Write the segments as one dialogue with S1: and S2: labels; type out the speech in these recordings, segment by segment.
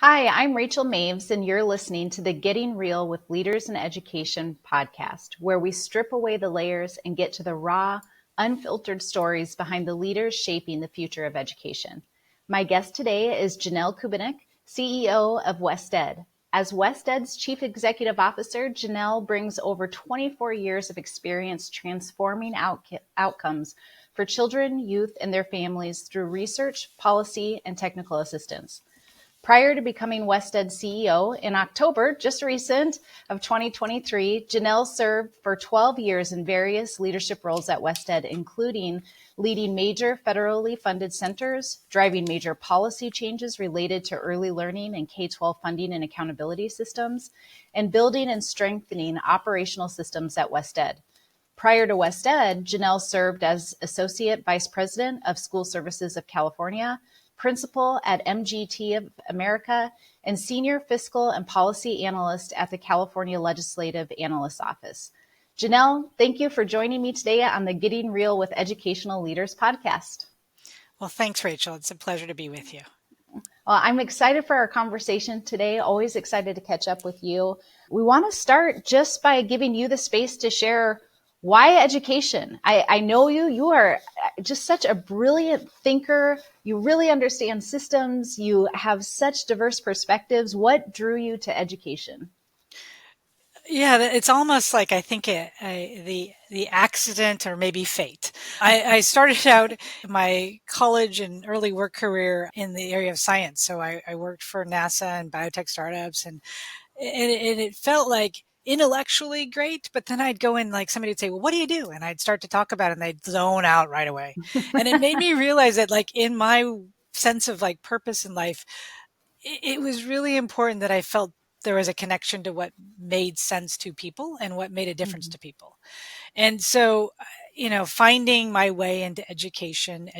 S1: Hi, I'm Rachael Maves, and you're listening to the Getting Real with Leaders in Education podcast, where we strip away the layers and get to the raw, unfiltered stories behind the leaders shaping the future of education. My guest today is Jannelle Kubinec, CEO of WestEd. As WestEd's Chief Executive Officer, Jannelle brings over 24 years of experience transforming outcomes for children, youth, and their families through research, policy, and technical assistance. Prior to becoming WestEd CEO in October, just recent, of 2023, Jannelle served for 12 years in various leadership roles at WestEd, including leading major federally funded centers, driving major policy changes related to early learning and K-12 funding and accountability systems, and building and strengthening operational systems at WestEd. Prior to WestEd, Jannelle served as Associate Vice President of School Services of California, Principal at MGT of America, and Senior Fiscal and Policy Analyst at the California Legislative Analyst's Office. Jannelle, thank you for joining me today on the Getting Real with Educational Leaders podcast.
S2: Well, thanks, Rachel. It's a pleasure to be with you.
S1: Well, I'm excited for our conversation today. Always excited to catch up with you. We want to start just by giving you the space to share why education. I know you are just such a brilliant thinker. You really understand systems. You have such diverse perspectives. What drew you to education?
S2: Yeah, it's almost like I think the accident or maybe fate. I started out my college and early work career in the area of science. So I worked for NASA and biotech startups, and it felt like intellectually great, but then I'd go in, like somebody would say, well, what do you do? And I'd start to talk about it and they'd zone out right away. And it made me realize that, like, in my sense of like purpose in life, it was really important that I felt there was a connection to what made sense to people and what made a difference to people. And so, finding my way into education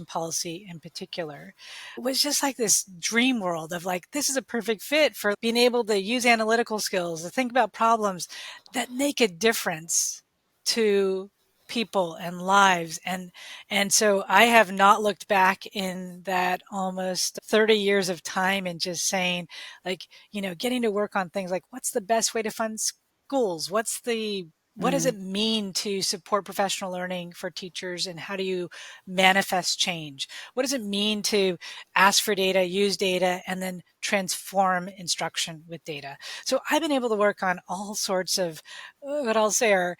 S2: policy in particular, was just like this dream world of like, this is a perfect fit for being able to use analytical skills, to think about problems that make a difference to people and lives. And so I have not looked back in that almost 30 years of time and just saying, like, getting to work on things like, what's the best way to fund schools? What does it mean to support professional learning for teachers, and how do you manifest change? What does it mean to ask for data, use data, and then transform instruction with data? So I've been able to work on all sorts of what I'll say are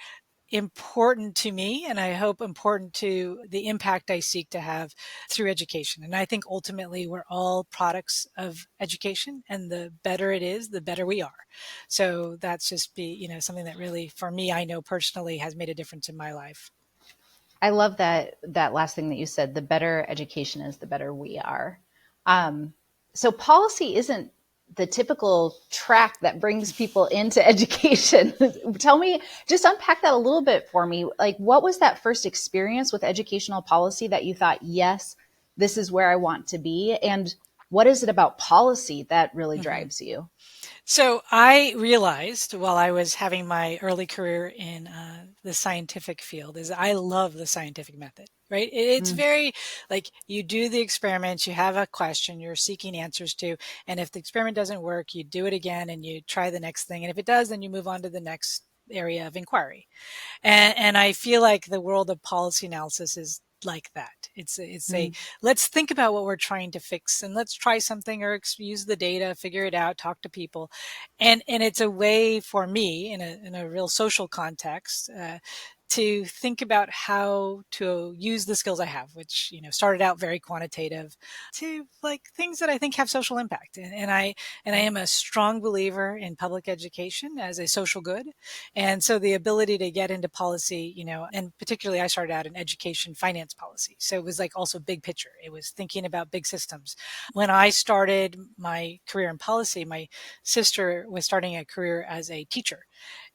S2: important to me, and I hope important to the impact I seek to have through education. And I think ultimately we're all products of education, and the better it is, the better we are. So that's just something that really, for me, I know personally has made a difference in my life.
S1: I love that last thing that you said, the better education is, the better we are. So policy isn't the typical track that brings people into education. Tell me, just unpack that a little bit for me. Like, what was that first experience with educational policy that you thought, yes, this is where I want to be? And what is it about policy that really drives you?
S2: So I realized while I was having my early career in the scientific field is I love the scientific method, right? It's very like, you do the experiments, you have a question you're seeking answers to, and if the experiment doesn't work, you do it again and you try the next thing. And if it does, then you move on to the next area of inquiry. And I feel like the world of policy analysis is like that. It's a let's think about what we're trying to fix, and let's try something, or use the data, figure it out, talk to people, and it's a way for me in a real social context to think about how to use the skills I have, which started out very quantitative, to like things that I think have social impact. And I am a strong believer in public education as a social good. And so the ability to get into policy, and particularly I started out in education finance policy. So it was like also big picture. It was thinking about big systems. When I started my career in policy, my sister was starting a career as a teacher.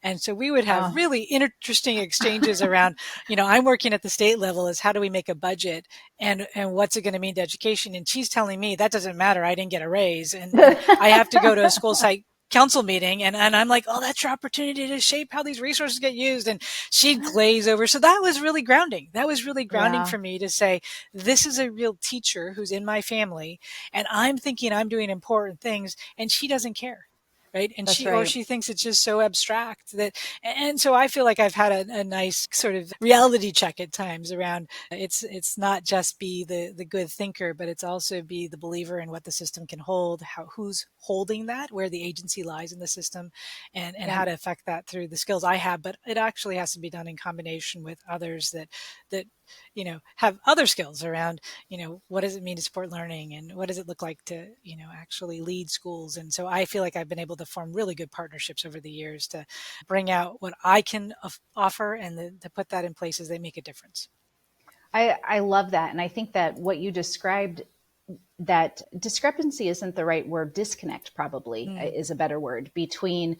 S2: And so we would have really interesting exchanges around, I'm working at the state level, is how do we make a budget, and what's it going to mean to education? And she's telling me that doesn't matter. I didn't get a raise, and I have to go to a school site council meeting, and I'm like, oh, that's your opportunity to shape how these resources get used. And she'd glaze over. So that was really grounding. That was really grounding
S1: Yeah,
S2: for me to say, this is a real teacher who's in my family, and I'm thinking I'm doing important things, and she doesn't care. Right. And
S1: that's
S2: she
S1: right.
S2: she thinks it's just so abstract that, and so I feel like I've had a nice sort of reality check at times around it's not just be the good thinker, but it's also be the believer in what the system can hold, how who's holding that, where the agency lies in the system, and
S1: Yeah.
S2: how to affect that through the skills I have. But it actually has to be done in combination with others that have other skills around, what does it mean to support learning, and what does it look like to, actually lead schools. And so I feel like I've been able to form really good partnerships over the years to bring out what I can offer, and to put that in places that make a difference.
S1: I love that. And I think that what you described, that discrepancy isn't the right word, disconnect probably
S2: Mm.
S1: is a better word, between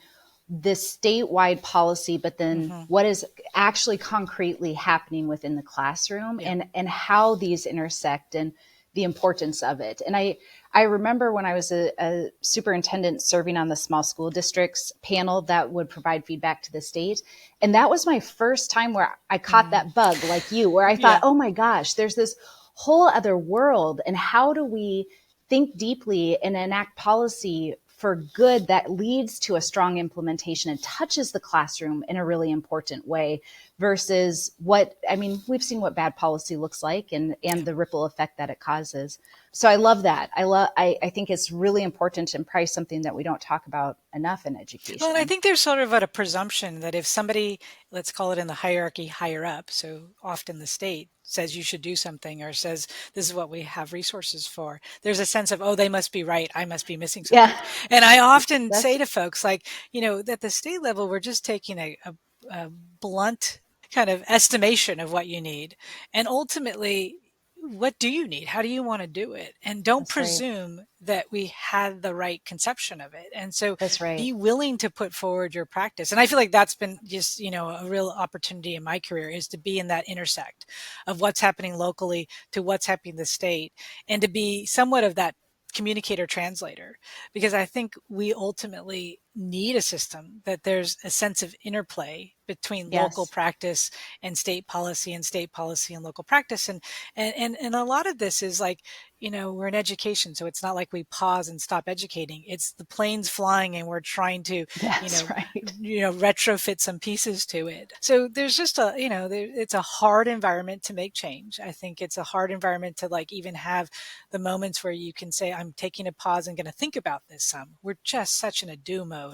S1: this statewide policy, but then
S2: Hmm.
S1: what is actually concretely happening within the classroom,
S2: Yeah.
S1: and how these intersect, and the importance of it. And I remember when I was a superintendent serving on the small school districts panel that would provide feedback to the state. And that was my first time where I caught
S2: Mm.
S1: that bug like you, where I thought,
S2: Yeah.
S1: oh my gosh, there's this whole other world. And how do we think deeply and enact policy for good that leads to a strong implementation and touches the classroom in a really important way, versus what, I mean, we've seen what bad policy looks like, and the ripple effect that it causes. So I love that. I think it's really important, and probably something that we don't talk about enough in
S2: Well, and I
S1: education.
S2: think there's sort of a presumption that if somebody, let's call it in the hierarchy, higher up, so often the state says you should do something, or says this is what we have resources for, there's a sense of, oh, they must be right. I must be missing
S1: Yeah.
S2: something. And I often say
S1: That's
S2: to folks, like, at the state level, we're just taking a blunt kind of estimation of what you need. And ultimately, what do you need? How do you want to do it? And don't
S1: that's right.
S2: presume that we had the right conception of it. And so
S1: That's right.
S2: be willing to put forward your practice. And I feel like that's been just, a real opportunity in my career, is to be in that intersect of what's happening locally to what's happening in the state, and to be somewhat of that communicator translator, because I think we ultimately need a system that there's a sense of interplay between local
S1: Yes.
S2: practice and state policy, and state policy and local practice. And a lot of this is like, we're in education, so it's not like we pause and stop educating. It's the planes flying, and we're trying to,
S1: That's right.
S2: retrofit some pieces to it. So there's just it's a hard environment to make change. I think it's a hard environment to, like, even have the moments where you can say, I'm taking a pause and going to think about this some. We're just such in a do mode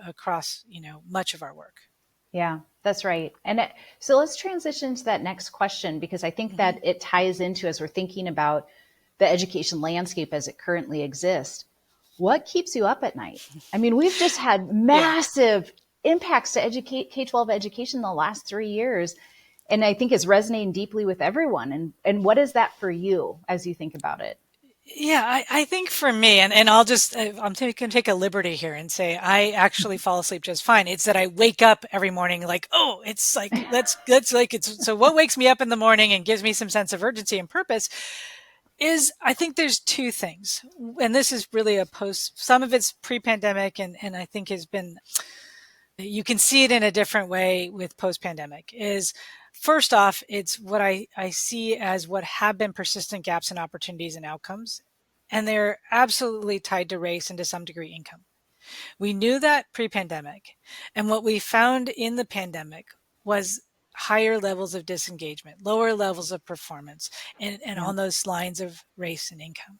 S2: across, much of our work.
S1: Yeah, that's right. So let's transition to that next question, because I think
S2: Hmm.
S1: that it ties into, as we're thinking about the education landscape as it currently exists. What keeps you up at night? I mean, we've just had
S2: Yeah.
S1: massive impacts to educate K-12 education in the last 3 years. And I think it's resonating deeply with everyone. And what is that for you as you think about it?
S2: Yeah, I think for me, and I'll just, I'm going to take a liberty here and say I actually fall asleep just fine. It's that I wake up every morning like, oh, it's like, let's like, it's, so what wakes me up in the morning and gives me some sense of urgency and purpose is, I think there's two things. And this is really some of it's pre-pandemic, and I think has been, you can see it in a different way with post-pandemic, is first off, it's what I see as what have been persistent gaps in opportunities and outcomes. And they're absolutely tied to race and to some degree income. We knew that pre-pandemic. And what we found in the pandemic was higher levels of disengagement, lower levels of performance, and
S1: Yeah.
S2: on those lines of race and income.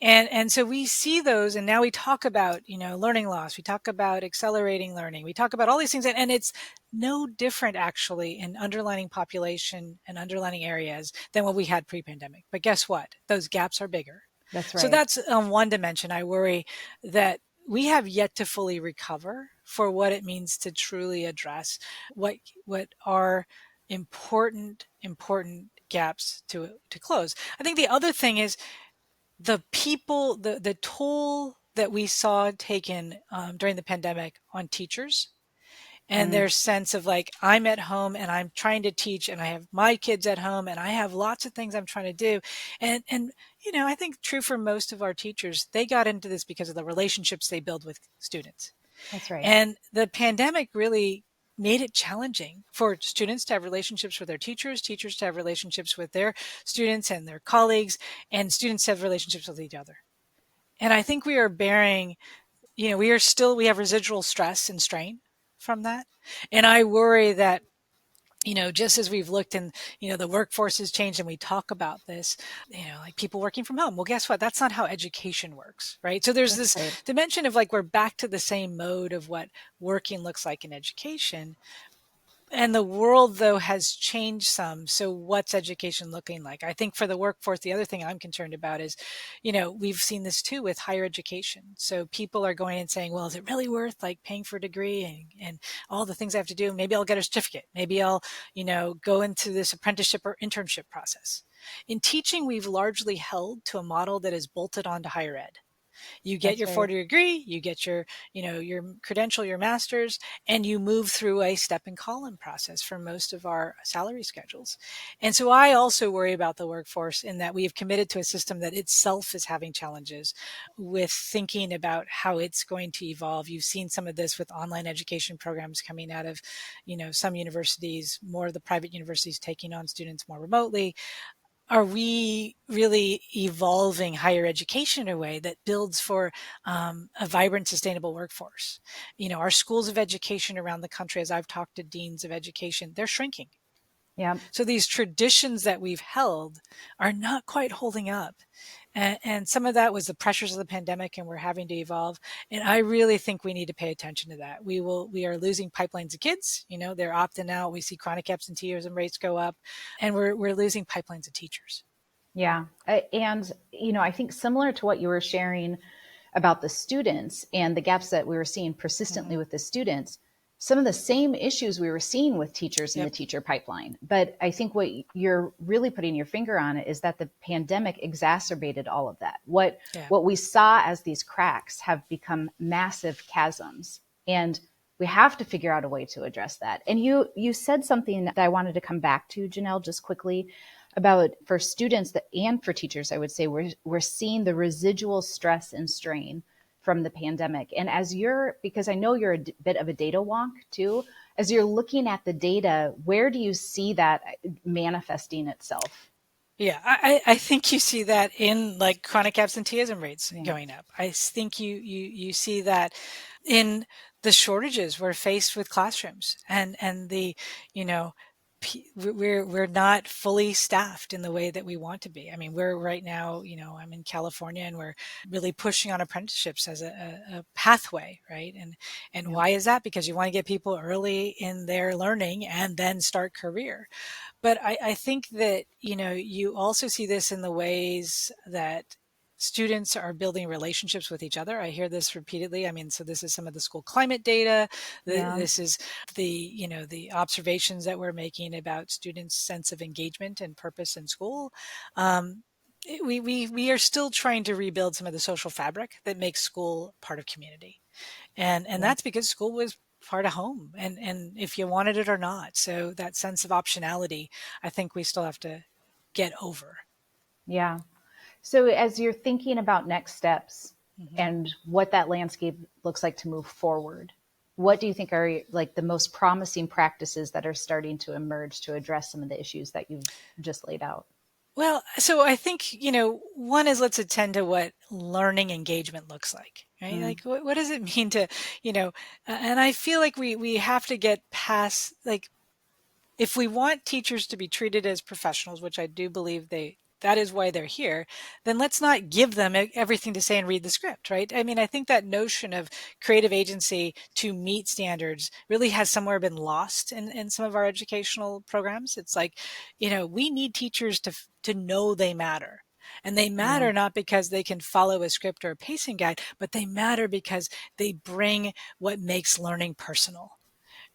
S2: And so we see those, and now we talk about, learning loss, we talk about accelerating learning, we talk about all these things, and it's no different actually in underlining population and underlining areas than what we had pre-pandemic. But guess what? Those gaps are bigger.
S1: That's
S2: So
S1: right.
S2: that's on one dimension. I worry that we have yet to fully recover for what it means to truly address what are important gaps to close. I think the other thing is the people, the toll that we saw taken during the pandemic on teachers and
S1: Mm,
S2: their sense of like, I'm at home and I'm trying to teach and I have my kids at home and I have lots of things I'm trying to do. And I think true for most of our teachers, they got into this because of the relationships they build with students.
S1: that's right.
S2: And the pandemic really made it challenging for students to have relationships with their teachers, teachers to have relationships with their students and their colleagues, and students to have relationships with each other. And I think we are bearing, we have residual stress and strain from that. And I worry that, just as we've looked and, the workforce has changed and we talk about this, like people working from home. Well, guess what? That's not how education works, right? So there's
S1: That's
S2: this
S1: right.
S2: dimension of like, we're back to the same mode of what working looks like in education. And the world, though, has changed some. So, what's education looking like? I think for the workforce, the other thing I'm concerned about is, we've seen this too with higher education. So, people are going and saying, well, is it really worth like paying for a degree and all the things I have to do? Maybe I'll get a certificate. Maybe I'll, go into this apprenticeship or internship process. In teaching, we've largely held to a model that is bolted onto higher ed. You get
S1: That's
S2: your
S1: right.
S2: 4-year degree, you get your, your credential, your master's, and you move through a step and column process for most of our salary schedules. And so I also worry about the workforce in that we have committed to a system that itself is having challenges with thinking about how it's going to evolve. You've seen some of this with online education programs coming out of, some universities, more of the private universities taking on students more remotely. Are we really evolving higher education in a way that builds for a vibrant, sustainable workforce? Our schools of education around the country, as I've talked to deans of education, they're shrinking.
S1: Yeah.
S2: So these traditions that we've held are not quite holding up. And some of that was the pressures of the pandemic, and we're having to evolve. And I really think we need to pay attention to that. We are losing pipelines of kids. They're opting out. We see chronic absenteeism rates go up, and we're losing pipelines of teachers.
S1: Yeah. And, I think similar to what you were sharing about the students and the gaps that we were seeing persistently
S2: Mm-hmm.
S1: with the students, some of the same issues we were seeing with teachers in the
S2: Yep.
S1: teacher pipeline. But I think what you're really putting your finger on is that the pandemic exacerbated all of that. What
S2: Yeah.
S1: what we saw as these cracks have become massive chasms. And we have to figure out a way to address that. And you said something that I wanted to come back to, Jannelle, just quickly about for students that and for teachers, I would say we're seeing the residual stress and strain from the pandemic. And because I know you're a bit of a data wonk too, as you're looking at the data, where do you see that manifesting itself?
S2: Yeah, I think you see that in like chronic absenteeism rates
S1: Yeah.
S2: going up. I think you see that in the shortages we're faced with classrooms and the, you know, we're not fully staffed in the way that we want to be. I mean, we're right now, I'm in California and we're really pushing on apprenticeships as a pathway, right? And
S1: Yeah.
S2: why is that? Because you want to get people early in their learning and then start career. But I think that, you also see this in the ways that students are building relationships with each other. I hear this repeatedly. I mean, so this is some of the school climate data.
S1: Yeah.
S2: This is the observations that we're making about students' sense of engagement and purpose in school. We are still trying to rebuild some of the social fabric that makes school part of community. And
S1: Yeah.
S2: that's because school was part of home and if you wanted it or not. So that sense of optionality, I think we still have to get over.
S1: Yeah. So as you're thinking about next steps
S2: Hmm.
S1: and what that landscape looks like to move forward, what do you think are like the most promising practices that are starting to emerge to address some of the issues that you've just laid out?
S2: Well, so I think, one is let's attend to what learning engagement looks like, right?
S1: Mm,
S2: Like, what does it mean to, and I feel like we have to get past, like, if we want teachers to be treated as professionals, which I do believe that is why they're here, then let's not give them everything to say and read the script, right? I mean, I think that notion of creative agency to meet standards really has somewhere been lost in some of our educational programs. It's like, we need teachers to know they matter. And they
S1: yeah.
S2: matter not because they can follow a script or a pacing guide, but they matter because they bring what makes learning personal,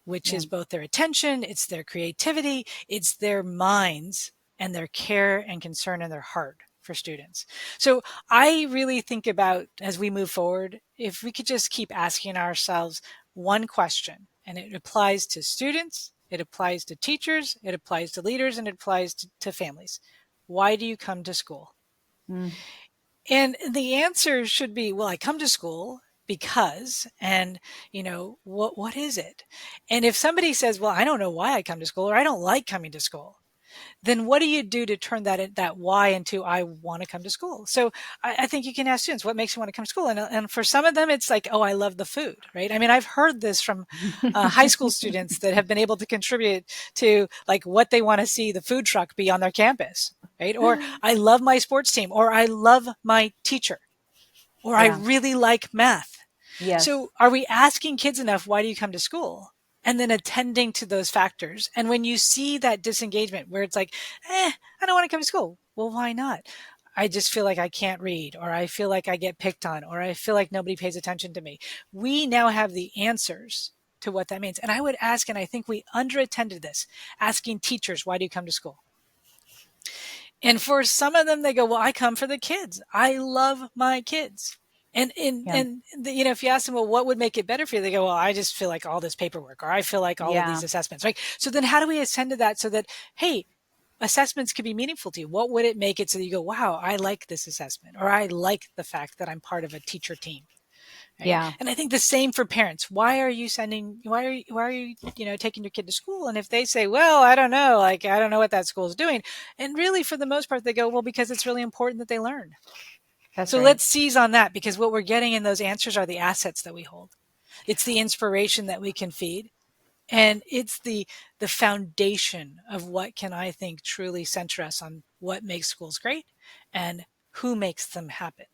S2: which
S1: Yeah.
S2: is both their attention, it's their creativity, it's their minds and their care and concern and their heart for students. So I really think about as we move forward, if we could just keep asking ourselves one question and it applies to students, it applies to teachers, it applies to leaders, and it applies to families. Why do you come to school?
S1: Mm.
S2: And the answer should be, well, I come to school because, and what is it? And if somebody says, well, I don't know why I come to school, or I don't like coming to school, then what do you do to turn that why into I want to come to school? So I think you can ask students, what makes you want to come to school? And for some of them, it's like, oh, I love the food, right? I mean, I've heard this from high school students that have been able to contribute to like what they want to see the food truck be on their campus, right? Or I love my sports team, or I love my teacher, or I
S1: Yeah.
S2: really like math.
S1: Yes.
S2: So are we asking kids enough, why do you come to school? And then attending to those factors. And when you see that disengagement where it's like, I don't want to come to school. Well, why not? I just feel like I can't read, or I feel like I get picked on, or I feel like nobody pays attention to me. We now have the answers to what that means. And I would ask, and I think we underattended this, asking teachers, why do you come to school? And for some of them, they go, well, I come for the kids. I love my kids. And
S1: Yeah.
S2: if you ask them, well, what would make it better for you? They go, well, I just feel like all this paperwork, or I feel like all of
S1: Yeah.
S2: these assessments, right? So then how do we ascend to that so that, hey, assessments could be meaningful to you? What would it make it so that you go, wow, I like this assessment, or I like the fact that I'm part of a teacher team, right?
S1: Yeah.
S2: And I think the same for parents. Why are you taking your kid to school? And if they say, well, I don't know, like, I don't know what that school is doing. And really, for the most part, they go, well, because it's really important that they learn.
S1: That's
S2: So
S1: right.
S2: let's seize on that, because what we're getting in those answers are the assets that we hold. It's the inspiration that we can feed. And it's the foundation of what can, I think, truly center us on what makes schools great and who makes them happen.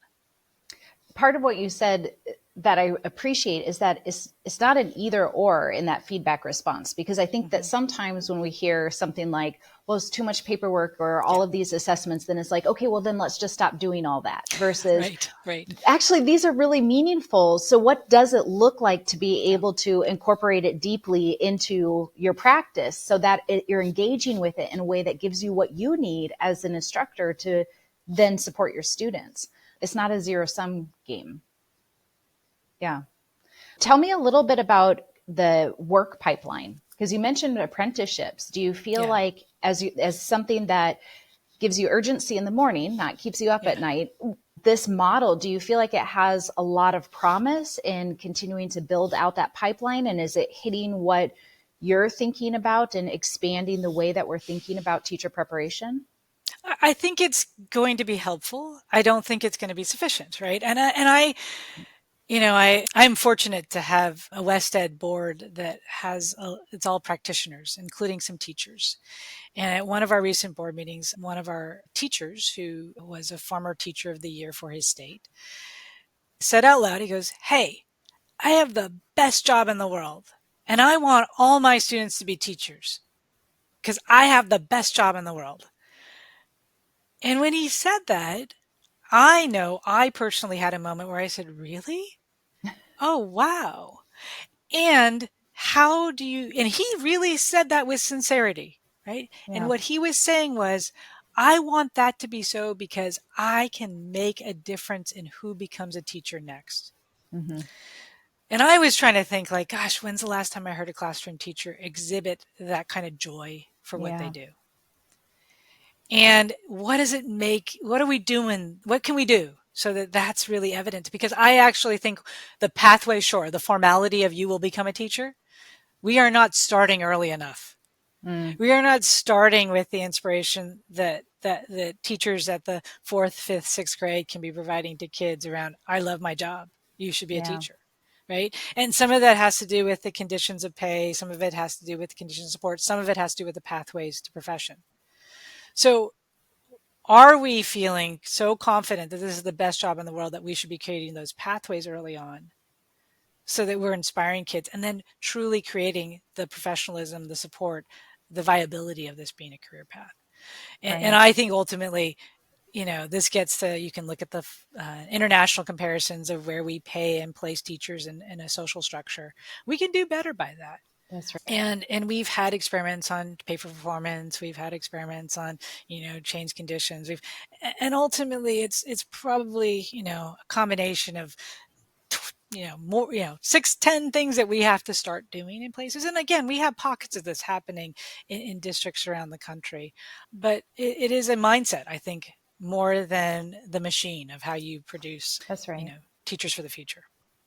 S1: Part of what you said that I appreciate is that it's not an either or in that feedback response, because I think that sometimes when we hear something like, well, it's too much paperwork or all of these assessments, then it's like, okay, well, then let's just stop doing all that, versus
S2: Right.
S1: actually, these are really meaningful. So what does it look like to be able to incorporate it deeply into your practice so that you're engaging with it in a way that gives you what you need as an instructor to then support your students? It's not a zero-sum game. Yeah. Tell me a little bit about the work pipeline, because you mentioned apprenticeships. Do you feel like as something that gives you urgency in the morning, not keeps you up at night, this model, do you feel like it has a lot of promise in continuing to build out that pipeline? And is it hitting what you're thinking about and expanding the way that we're thinking about teacher preparation?
S2: I think it's going to be helpful. I don't think it's going to be sufficient, right? I'm fortunate to have a West Ed board that it's all practitioners, including some teachers. And at one of our recent board meetings, one of our teachers, who was a former teacher of the year for his state, said out loud, he goes, hey, I have the best job in the world, and I want all my students to be teachers because I have the best job in the world. And when he said that, I know I personally had a moment where I said, really? Oh, wow. And and he really said that with sincerity, right? And
S1: Yeah.
S2: what he was saying was, I want that to be so because I can make a difference in who becomes a teacher next.
S1: Mm-hmm.
S2: And I was trying to think like, gosh, when's the last time I heard a classroom teacher exhibit that kind of joy for what they
S1: Yeah.
S2: do? And what does it make? What are we doing? What can we do so that that's really evident? Because I actually think the pathway, sure, the formality of you will become a teacher, we are not starting early enough.
S1: Mm.
S2: We are not starting with the inspiration that the teachers at the 4th, 5th, 6th grade can be providing to kids around, I love my job. You should be a
S1: Yeah.
S2: teacher. Right. And some of that has to do with the conditions of pay. Some of it has to do with conditions of support. Some of it has to do with the pathways to profession. So are we feeling so confident that this is the best job in the world that we should be creating those pathways early on so that we're inspiring kids and then truly creating the professionalism, the support, the viability of this being a career path? And
S1: Right.
S2: I think ultimately, this gets to, you can look at the international comparisons of where we pay and place teachers in a social structure. We can do better by that.
S1: That's right.
S2: And we've had experiments on pay for performance. We've had experiments on, change conditions. And ultimately it's probably, a combination of more, 6, 10 things that we have to start doing in places. And again, we have pockets of this happening in districts around the country, but it is a mindset, I think, more than the machine of how you produce,
S1: That's right.
S2: teachers for the future.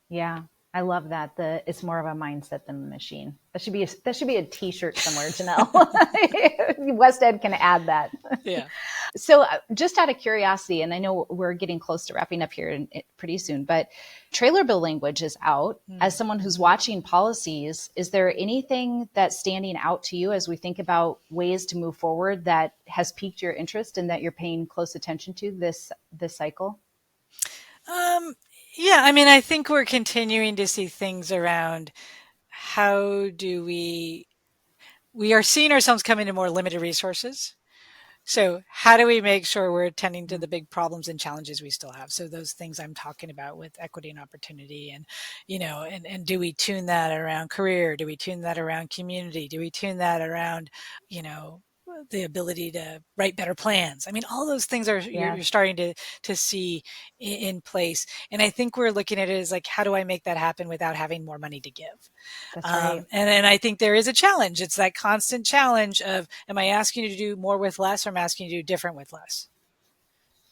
S1: Yeah. I love that. It's more of a mindset than the machine. That should be a t-shirt somewhere, Jannelle. West Ed can add that.
S2: Yeah.
S1: So just out of curiosity, and I know we're getting close to wrapping up here pretty soon, but trailer bill language is out. As someone who's watching policies, is there anything that's standing out to you as we think about ways to move forward that has piqued your interest and that you're paying close attention to this cycle?
S2: Yeah, I mean, I think we're continuing to see things around how do we are seeing ourselves come into more limited resources. So how do we make sure we're attending to the big problems and challenges we still have? So those things I'm talking about with equity and opportunity, and, and do we tune that around career? Do we tune that around community? Do we tune that around, you know, the ability to write better plans? I mean, all those things are, you're starting to see in place. And I think we're looking at it as like, how do I make that happen without having more money to give?
S1: That's right.
S2: And I think there is a challenge. It's that constant challenge of, am I asking you to do more with less, or am I asking you to do different with less?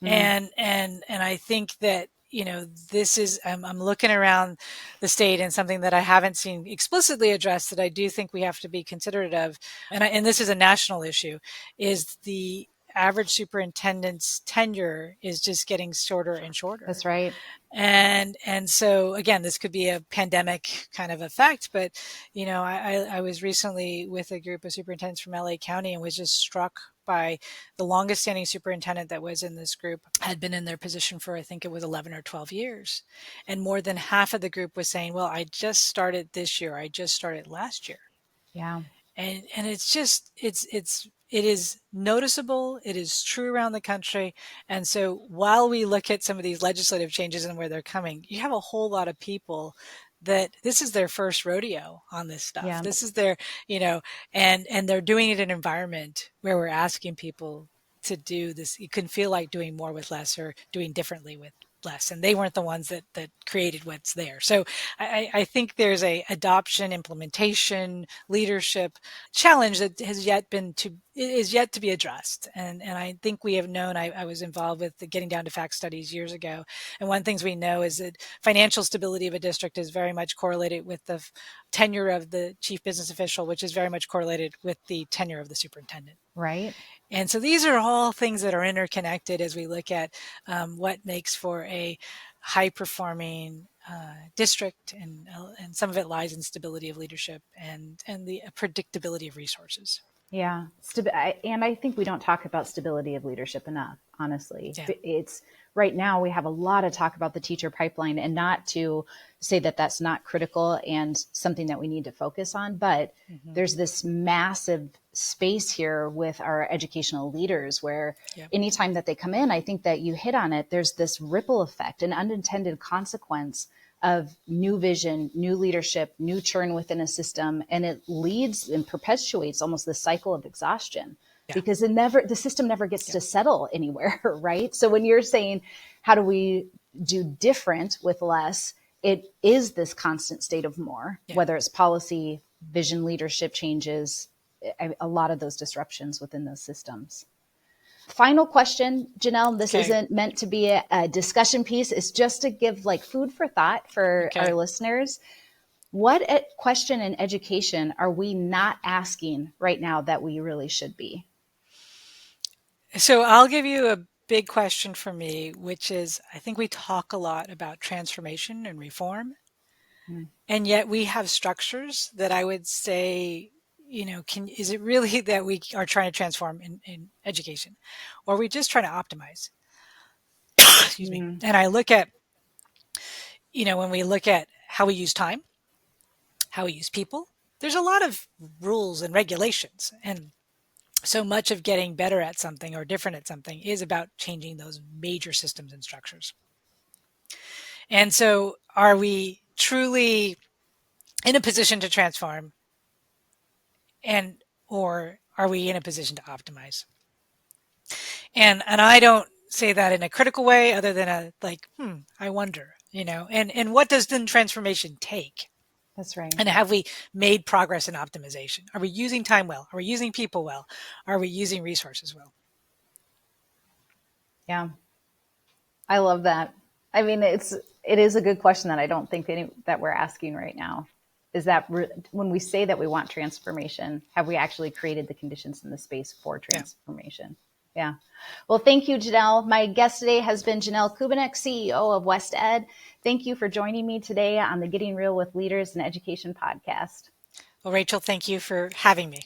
S2: And I think that, this is, I'm looking around the state, and something that I haven't seen explicitly addressed that I do think we have to be considerate of, and this is a national issue, is the average superintendent's tenure is just getting shorter and shorter.
S1: That's right.
S2: And so again, this could be a pandemic kind of effect, but I was recently with a group of superintendents from LA County and was just struck by the longest standing superintendent that was in this group had been in their position for, I think it was 11 or 12 years. And more than half of the group was saying, well, I just started this year. I just started last year.
S1: Yeah.
S2: And it's just, it is noticeable. It is true around the country. And so while we look at some of these legislative changes and where they're coming, you have a whole lot of people that this is their first rodeo on this stuff.
S1: Yeah.
S2: This is their, and they're doing it in an environment where we're asking people to do this. You can feel like doing more with less, or doing differently with less, and they weren't the ones that created what's there. So I think there's a adoption, implementation, leadership challenge that is yet to be addressed. And I think we have known, I was involved with the Getting Down to Facts studies years ago, and one of the things we know is that financial stability of a district is very much correlated with the tenure of the chief business official, which is very much correlated with the tenure of the superintendent.
S1: Right.
S2: And so these are all things that are interconnected as we look at what makes for a high-performing district, and some of it lies in stability of leadership and the predictability of resources.
S1: Yeah. And I think we don't talk about stability of leadership enough, honestly.
S2: Yeah.
S1: It's right now we have a lot of talk about the teacher pipeline, and not to say that that's not critical and something that we need to focus on, but there's this massive space here with our educational leaders where anytime that they come in, I think that you hit on it, there's this ripple effect, an unintended consequence of new vision, new leadership, new churn within a system. And it leads and perpetuates almost this cycle of exhaustion because the system never gets to settle anywhere, right? So when you're saying, how do we do different with less? It is this constant state of more, whether it's policy, vision, leadership changes, a lot of those disruptions within those systems. Final question, Jannelle, this isn't meant to be a discussion piece. It's just to give like food for thought for our listeners. What question in education are we not asking right now that we really should be?
S2: So I'll give you a big question for me, which is, I think we talk a lot about transformation and reform, and yet we have structures that I would say, is it really that we are trying to transform in education, or are we just trying to optimize? Excuse me. And I look at, when we look at how we use time, how we use people, there's a lot of rules and regulations. And so much of getting better at something or different at something is about changing those major systems and structures. And so are we truly in a position to transform, or are we in a position to optimize? And I don't say that in a critical way, other than I wonder. and what does then transformation take?
S1: That's right.
S2: And have we made progress in optimization? Are we using time well? Are we using people well? Are we using resources well?
S1: Yeah. I love that. I mean, it is a good question that I don't think that we're asking right now. Is that when we say that we want transformation, have we actually created the conditions in the space for transformation? Yeah. Well, thank you, Jannelle. My guest today has been Jannelle Kubinec, CEO of West Ed. Thank you for joining me today on the Getting Real with Leaders in Education podcast.
S2: Well, Rachel, thank you for having me.